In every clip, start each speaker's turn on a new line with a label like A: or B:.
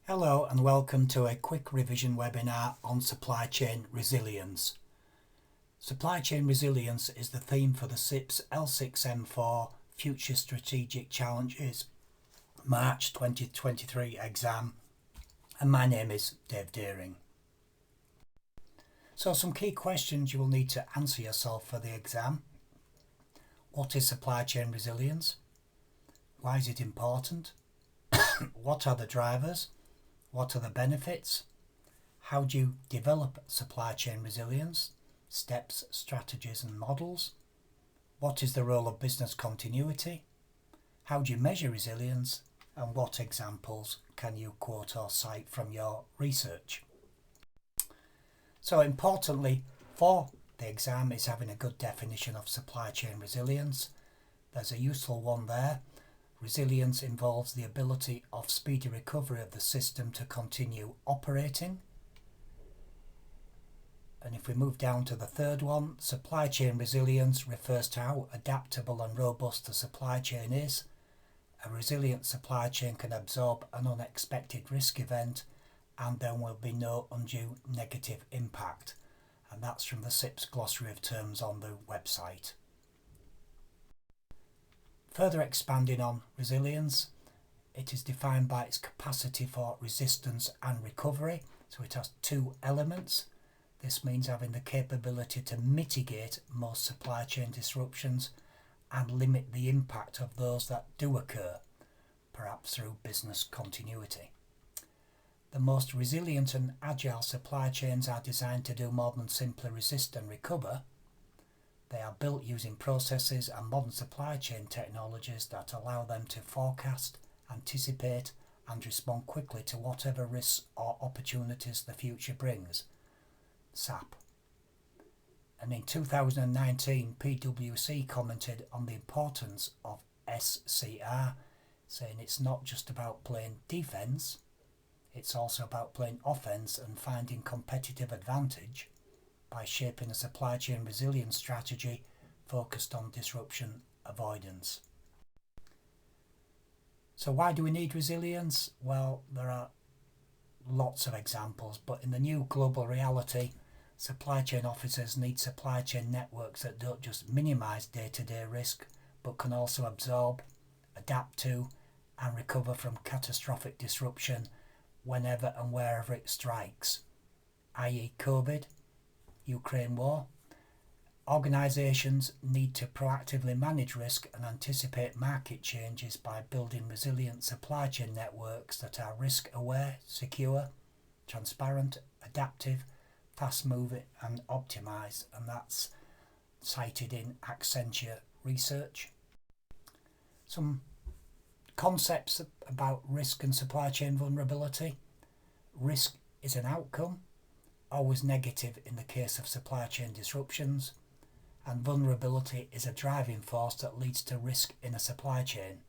A: Hello and welcome to a quick revision webinar on supply chain resilience. Supply chain resilience is the theme for the CIPS L6M4 Future Strategic Challenges March 2023 exam, and my name is Dave Dearing. So some key questions you will need to answer yourself for the exam. What is supply chain resilience? Why is it important? What are the drivers? What are the benefits? How do you develop supply chain resilience? Steps, strategies and models? What is the role of business continuity? How do you measure resilience? And what examples can you quote or cite from your research? So importantly for the exam is having a good definition of supply chain resilience. There's a useful one there. Resilience involves the ability of speedy recovery of the system to continue operating. And if we move down to the third one, supply chain resilience refers to how adaptable and robust the supply chain is. A resilient supply chain can absorb an unexpected risk event and there will be no undue negative impact. And that's from the CIPS glossary of terms on the website. Further expanding on resilience, it is defined by its capacity for resistance and recovery. So it has two elements. This means having the capability to mitigate most supply chain disruptions and limit the impact of those that do occur, perhaps through business continuity. The most resilient and agile supply chains are designed to do more than simply resist and recover. They are built using processes and modern supply chain technologies that allow them to forecast, anticipate and respond quickly to whatever risks or opportunities the future brings. SAP. And in 2019, PwC commented on the importance of SCR, saying it's not just about playing defence, it's also about playing offence and finding competitive advantage by shaping a supply chain resilience strategy focused on disruption avoidance. So why do we need resilience? Well, there are lots of examples, but in the new global reality, supply chain officers need supply chain networks that don't just minimise day-to-day risk, but can also absorb, adapt to, and recover from catastrophic disruption whenever and wherever it strikes, i.e. COVID, Ukraine war. Organisations need to proactively manage risk and anticipate market changes by building resilient supply chain networks that are risk aware, secure, transparent, adaptive, fast moving and optimised, and that's cited in Accenture research. Some concepts about risk and supply chain vulnerability. Risk is an outcome, always negative in the case of supply chain disruptions, and vulnerability is a driving force that leads to risk in a supply chain.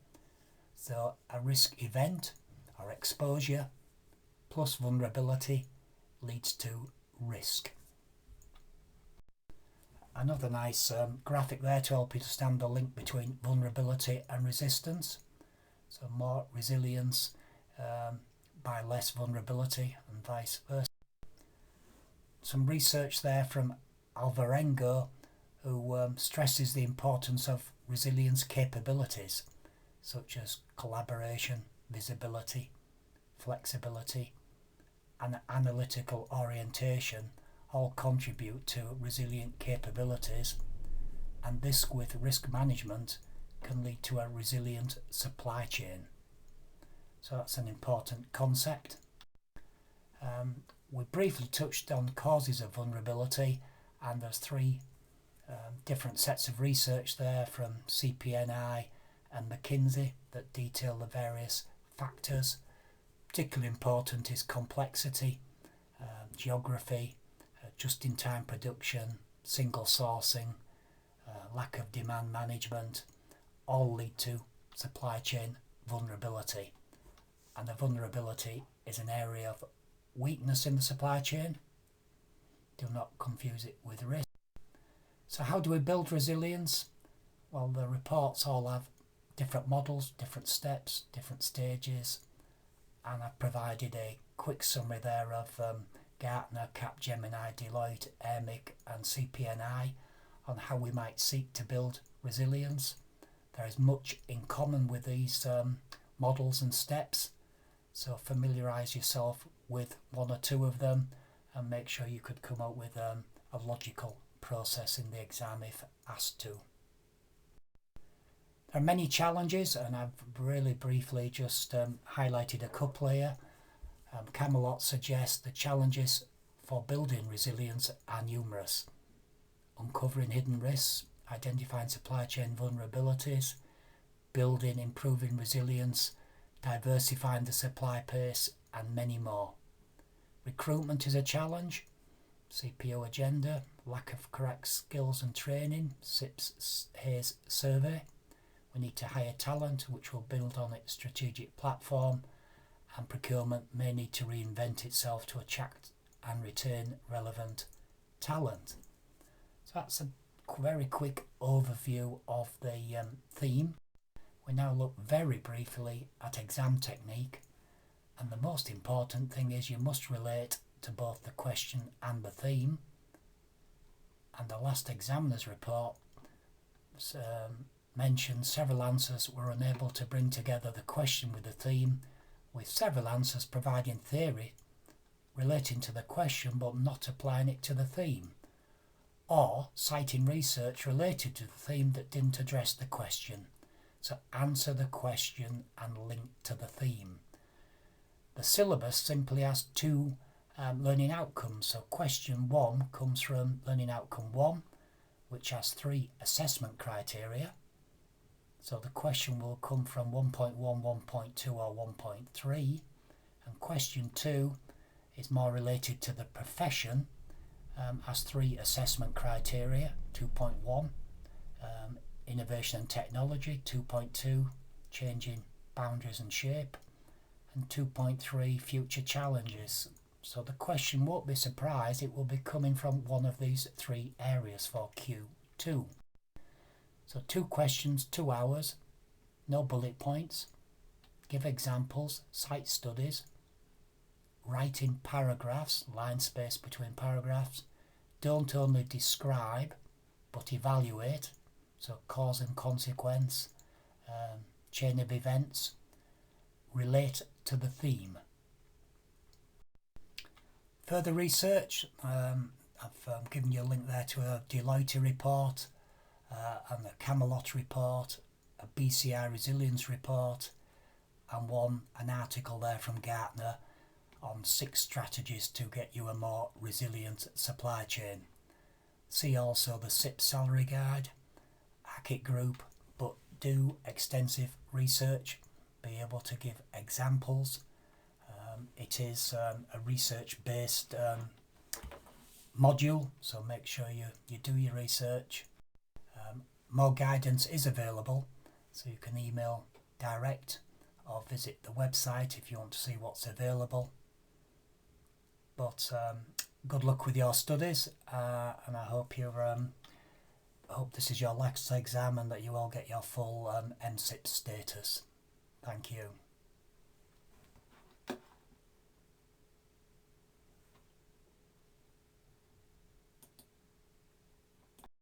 A: So a risk event or exposure plus vulnerability leads to risk. Another nice graphic there to help you to understand the link between vulnerability and resistance. So more resilience by less vulnerability and vice versa. Some research there from Alvarengo, who stresses the importance of resilience capabilities such as collaboration, visibility, flexibility and analytical orientation all contribute to resilient capabilities, and this with risk management can lead to a resilient supply chain. So that's an important concept. We briefly touched on causes of vulnerability, and there's three different sets of research there from CPNI and McKinsey that detail the various factors. Particularly important is complexity, geography, just-in-time production, single sourcing, lack of demand management, all lead to supply chain vulnerability. And a vulnerability is an area of weakness in the supply chain. Do not confuse it with risk. So how do we build resilience? Well, the reports all have different models, different steps, different stages, and I've provided a quick summary there of Gartner, Capgemini, Deloitte, AIRMIC and CPNI on how we might seek to build resilience. There is much in common with these models and steps, so familiarise yourself with one or two of them and make sure you could come up with a logical process in the exam if asked to. There are many challenges, and I've really briefly just highlighted a couple here. Camelot suggests the challenges for building resilience are numerous. Uncovering hidden risks, identifying supply chain vulnerabilities, building, improving resilience, diversifying the supply base, and many more. Recruitment is a challenge. CPO agenda, lack of correct skills and training, CIPS Hayes survey. We need to hire talent which will build on its strategic platform, and procurement may need to reinvent itself to attract and retain relevant talent. So that's a very quick overview of the theme. We now look very briefly at exam technique, and the most important thing is you must relate to both the question and the theme. And the last examiner's report mentioned several answers were unable to bring together the question with the theme, with several answers providing theory relating to the question but not applying it to the theme, or citing research related to the theme that didn't address the question. So answer the question and link to the theme. The syllabus simply has two learning outcomes. So question 1 comes from learning outcome 1, which has 3 assessment criteria. So the question will come from 1.1, 1.2 or 1.3, and question 2 is more related to the profession, has 3 assessment criteria, 2.1, innovation and technology, 2.2, changing boundaries and shape, and 2.3, future challenges. So the question won't be surprised, it will be coming from one of these 3 areas for Q2. So 2 questions, 2 hours, no bullet points, give examples, cite studies, write in paragraphs, line space between paragraphs, don't only describe but evaluate, so cause and consequence, chain of events, relate to the theme. Further research, I've given you a link there to a Deloitte report, and a Camelot report, a BCI resilience report, and an article there from Gartner on 6 strategies to get you a more resilient supply chain. See also the CIPS salary guide, Hackett group, but do extensive research, be able to give examples. It is a research based module, so make sure you do your research. More guidance is available, so you can email direct or visit the website if you want to see what's available. But good luck with your studies, and I hope hope this is your last exam and that you all get your full MCIPS status. Thank you.